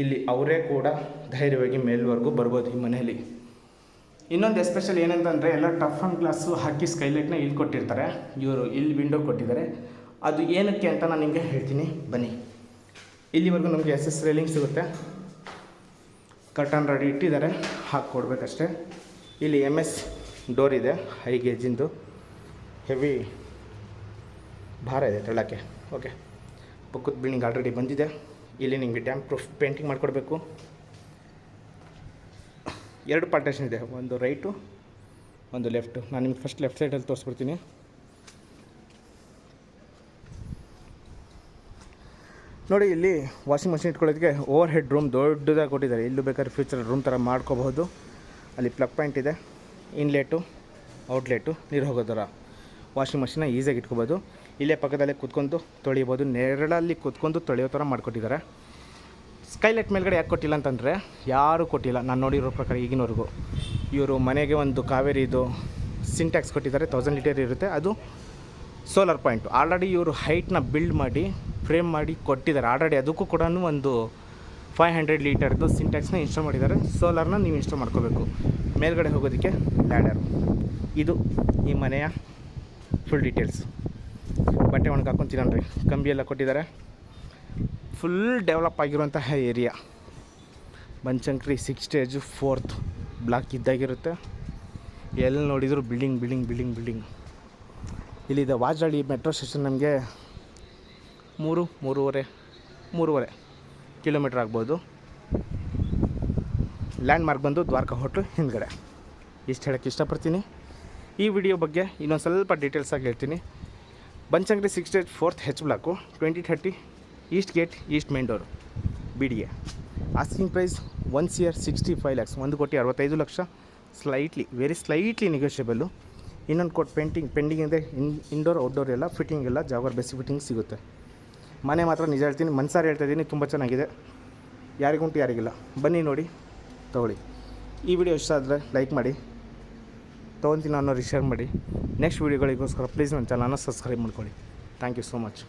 ಇಲ್ಲಿ ಅವರೇ ಕೂಡ ಧೈರ್ಯವಾಗಿ ಮೇಲ್ವರೆಗೂ ಬರ್ಬೋದು ಈ ಮನೆಯಲ್ಲಿ. ಇನ್ನೊಂದು ಎಸ್ಪೆಷಲ್ ಏನಂತಂದರೆ ಎಲ್ಲ ಟಫ್ ಆ್ಯಂಡ್ ಗ್ಲಾಸು ಹಾಕಿ ಸ್ಕೈಲೈಟ್ನ ಇಲ್ಲಿ ಕೊಟ್ಟಿರ್ತಾರೆ. ಇವರು ಇಲ್ಲಿ ವಿಂಡೋ ಕೊಟ್ಟಿದ್ದಾರೆ. ಅದು ಏನಕ್ಕೆ ಅಂತ ನಾನು ನಿಮಗೆ ಹೇಳ್ತೀನಿ ಬನ್ನಿ. ಇಲ್ಲಿವರೆಗೂ ನಮಗೆ SS ರೈಲಿಂಗ್ ಸಿಗುತ್ತೆ. ಕರ್ಟನ್ ರೆಡಿ ಇಟ್ಟಿದ್ದಾರೆ, ಹಾಕ್ಕೊಡ್ಬೇಕಷ್ಟೇ. ಇಲ್ಲಿ MS ಡೋರ್ ಇದೆ, ಹೈ ಗೇಜಿಂದು. ಹೆವಿ ಭಾರ ಇದೆ ತಳ್ಳೋಕ್ಕೆ. ಓಕೆ, ಪಕ್ಕದ ಬಿಲ್ಡಿಂಗ್ ಆಲ್ರೆಡಿ ಬಂದಿದೆ. ಇಲ್ಲಿ ನಿಮಗೆ ಡ್ಯಾಮ್ ಪ್ರೂಫ್ ಪೇಂಟಿಂಗ್ ಮಾಡಿಕೊಡ್ಬೇಕು. 2 ಪಾರ್ಟೇಷನ್ ಇದೆ, ಒಂದು ರೈಟು ಒಂದು ಲೆಫ್ಟು. ನಾನು ನಿಮ್ಗೆ ಫಸ್ಟ್ ಲೆಫ್ಟ್ ಸೈಡಲ್ಲಿ ತೋರಿಸ್ಬಿಡ್ತೀನಿ. ನೋಡಿ, ಇಲ್ಲಿ ವಾಷಿಂಗ್ ಮಷಿನ್ ಇಟ್ಕೊಳ್ಳೋದಕ್ಕೆ ಓವರ್ ಹೆಡ್ ರೂಮ್ ದೊಡ್ಡದಾಗಿ ಕೊಟ್ಟಿದ್ದಾರೆ. ಇಲ್ಲೂ ಬೇಕಾದ್ರೆ ಫ್ಯೂಚರ್ ರೂಮ್ ಥರ ಮಾಡ್ಕೋಬಹುದು. ಅಲ್ಲಿ ಪ್ಲಗ್ ಪಾಯಿಂಟ್ ಇದೆ, ಇನ್ಲೆಟು ಔಟ್ಲೆಟು, ನೀರು ಹೋಗೋದರ ವಾಷಿಂಗ್ ಮಷಿನ್ನ ಈಸಿಯಾಗಿ ಇಟ್ಕೋಬೋದು. ಇಲ್ಲೇ ಪಕ್ಕದಲ್ಲೇ ಕೂತ್ಕೊಂಡು ತೊಳಿಬೋದು. ನೆರಳಲ್ಲಿ ಕೂತ್ಕೊಂಡು ತೊಳೆಯೋ ಥರ ಮಾಡಿಕೊಟ್ಟಿದ್ದಾರೆ. ಸ್ಕೈಲೈಟ್ ಮೇಲ್ಗಡೆ ಯಾಕೆ ಕೊಟ್ಟಿಲ್ಲ ಅಂತಂದರೆ ಯಾರೂ ಕೊಟ್ಟಿಲ್ಲ ನಾನು ನೋಡಿರೋ ಪ್ರಕಾರ ಈಗಿನವರೆಗೂ. ಇವರು ಮನೆಗೆ ಒಂದು ಕಾವೇರಿದು ಸಿಂಟ್ಯಾಕ್ಸ್ ಕೊಟ್ಟಿದ್ದಾರೆ, 1000 ಲೀಟರ್ ಇರುತ್ತೆ. ಅದು ಸೋಲಾರ್ ಪಾಯಿಂಟು. ಆಲ್ರೆಡಿ ಇವರು ಹೈಟ್ನ ಬಿಲ್ಡ್ ಮಾಡಿ ಫ್ರೇಮ್ ಮಾಡಿ ಕೊಟ್ಟಿದ್ದಾರೆ. ಆಲ್ರೆಡಿ ಅದಕ್ಕೂ ಕೂಡ ಒಂದು 500 ಲೀಟರ್ದು ಸಿಂಟ್ಯಾಕ್ಸ್ನ ಇನ್ಸ್ಟಾಲ್ ಮಾಡಿದ್ದಾರೆ. ಸೋಲಾರ್ನ ನೀವು ಇನ್ಸ್ಟಾಲ್ ಮಾಡ್ಕೋಬೇಕು. ಮೇಲ್ಗಡೆ ಹೋಗೋದಕ್ಕೆ ಲ್ಯಾಡರ್. ಇದು ಈ ಮನೆಯ ಫುಲ್ ಡೀಟೇಲ್ಸ್. ಬಟ್ಟೆ ಒಣಗಿ ಹಾಕ್ಕೊಂತೀನಲ್ರಿ, ಕಂಬಿ ಎಲ್ಲ ಕೊಟ್ಟಿದ್ದಾರೆ. ಫುಲ್ ಡೆವಲಪ್ ಆಗಿರುವಂತಹ ಏರಿಯಾ. ಬನಶಂಕರಿ 6 ಸ್ಟೇಜು 4th ಬ್ಲಾಕ್ ಇದ್ದಾಗಿರುತ್ತೆ. ಎಲ್ಲಿ ನೋಡಿದರೂ ಬಿಲ್ಡಿಂಗ್. ಇಲ್ಲಿದೆ ವಾಜಹಳ್ಳಿ ಮೆಟ್ರೋ ಸ್ಟೇಷನ್. ನಮಗೆ 3.5 ಕಿಲೋಮೀಟ್ರ್ ಆಗ್ಬೋದು. ಲ್ಯಾಂಡ್ ಮಾರ್ಕ್ ಬಂದು ದ್ವಾರಕಾ ಹೋಟ್ಲು ಹಿಂದ್ಗಡೆ. ಇಷ್ಟು ಹೇಳೋಕ್ಕೆ ಇಷ್ಟಪಡ್ತೀನಿ. ಈ ವಿಡಿಯೋ ಬಗ್ಗೆ ಇನ್ನೊಂದು ಸ್ವಲ್ಪ ಡೀಟೇಲ್ಸಾಗಿ ಹೇಳ್ತೀನಿ. Banashankari 6 stage 4th H block, 2030 east gate, east main door, BDA. Asking price 1 CR 65 lakhs, 1,65,00,000. Very slightly negotiable. ಇನ್ನೊಂದು ಕೋಟ್ ಪೆಂಡಿಂಗ್ ಇದೆ. ಇಂಡೋರ್ ಔಟ್ಡೋರ್ ಎಲ್ಲ ಫಿಟ್ಟಿಂಗ್ ಎಲ್ಲ ಜಾಗರ್ ಬೇಸಿಕ್ ಫಿಟ್ಟಿಂಗ್ ಸಿಗುತ್ತೆ. ಮನೆ ಮಾತ್ರ ನಿಜ ಹೇಳ್ತೀನಿ, ಮನ್ಸಾರಿ ಹೇಳ್ತಾ ಇದ್ದೀನಿ, ತುಂಬ ಚೆನ್ನಾಗಿದೆ. ಯಾರಿಗುಂಟು ಯಾರಿಗಿಲ್ಲ, ಬನ್ನಿ ನೋಡಿ ತೊಗೊಳ್ಳಿ. ಈ ವಿಡಿಯೋ ಇಷ್ಟ ಆದರೆ ಲೈಕ್ ಮಾಡಿ, ತೊಗೊತೀನಿ ಅನ್ನೋರಿಗೆ ಶೇರ್ ಮಾಡಿ. ನೆಕ್ಸ್ಟ್ ವೀಡಿಯೋಗಳಿಗೋಸ್ಕರ ಪ್ಲೀಸ್ ನನ್ನ ಚಾನಲ್ನ ಸಬ್ಸ್ಕ್ರೈಬ್ ಮಾಡ್ಕೊಳ್ಳಿ. Thank you so much.